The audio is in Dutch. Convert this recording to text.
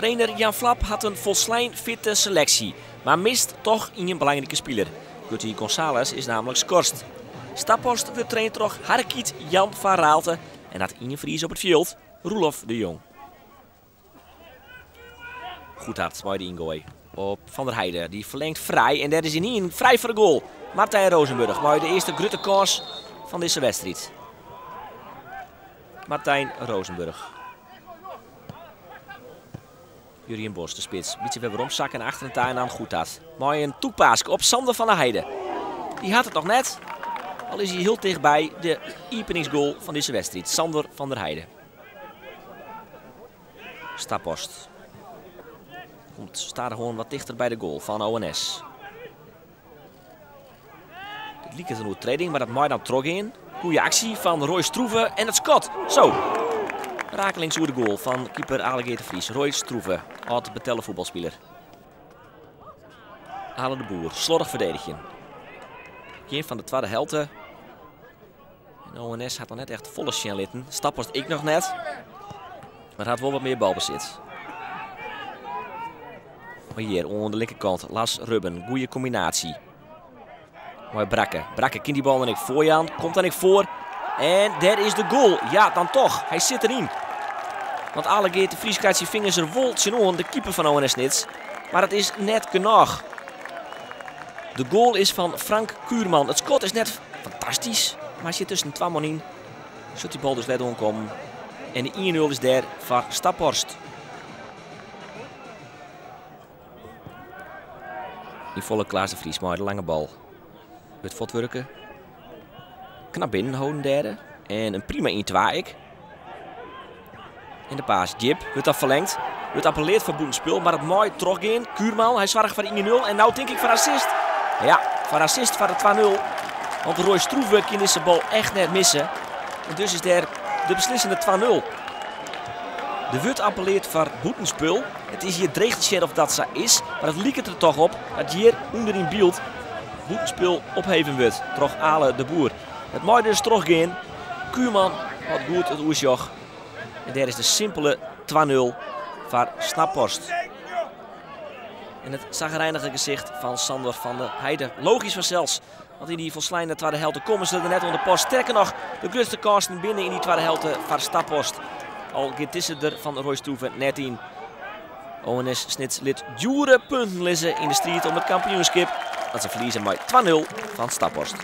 Trainer Jan Flap had een volslijn fitte selectie, maar mist toch een belangrijke speler. Guti González is namelijk schorst. Staphorst wordt trainer toch Harkiet Jan van Raalte en had in Vries op het veld Roelof de Jong. Goed hard, mooi de ingooi op Van der Heijden. Die verlengt vrij en daar is hij niet vrij voor de goal. Martijn Rozenburg, mooi de eerste grote kans van deze wedstrijd. Martijn Rozenburg. Jurien Bos, de spits. Beetje weer waarom zakken achter een tuin aan goed had. Mooi een toepaas op Sander van der Heijden. Die had het nog net. Al is hij heel dichtbij de openingsgoal van deze wedstrijd. Sander van der Heijden. Staphorst. Staat gewoon wat dichter bij de goal van ONS. Dit liep een overtreding, maar dat mooi dan trok in. Goeie actie van Roy Stroeve en het schot. Zo. Rakelings over de goal van keeper Alligator Vries. Roy Stroeve, oud betellen voetbalspeler. Ale de Boer, slordig verdedigen. Geen van de tweede helte. En ONS had nog net echt volle sjenlitten. Staphorst ik nog net. Maar had wel wat meer balbezit. Maar hier, onder de linkerkant, Lars Rubben. Goeie combinatie. Mooi Brakke. Brakke kent die bal dan ik voor je aan. Komt dan ik voor. En daar is de goal. Ja, dan toch. Hij zit erin. Want Alligator Vries krijgt zijn vingers er woltje aan, de keeper van ONS Nits. Maar het is net genoeg. De goal is van Frank Kuurman. Het schot is net fantastisch. Maar hij zit tussen twee man in. Zult die bal dus net omkomen. En de 1-0 is daar van Staphorst. In volle Klaas de Vries, maar de lange bal. Het fotwerken. Knap binnenhouden derde. En een prima 1-2 ik. En de paas. Jip wordt dat verlengd. Wordt appelleerd voor boetenspul. Maar het mooi trok in. Kuurman, hij zorgt voor de 1-0. En nou denk ik voor assist. Ja, voor assist voor de 2-0. Want Roy Stroeve kan deze bal echt net missen. En dus is daar de beslissende 2-0. De wordt appelleert voor boetenspul. Het is hier dreigend of dat zo is. Maar het liekt er toch op dat hier onder in beeld boetenspul opheven wordt. Toch Ale de Boer. Het mooie dus terug in. Kuurman had goed het oersjoch. En daar is de simpele 2-0 voor Staphorst. En het zagrijnige gezicht van Sander van der Heijden. Logisch vanzelfs. Want in die volslijnde tweede helte komen ze er net onder post. Sterker nog, de grootste kansen binnen in die tweede helte van Staphorst. Al gaat tussen er van Roy Stroeve net in. ONS Snits lid dure punten liggen in de strijd om het kampioenschap. Dat ze verliezen met 2-0 van Staphorst.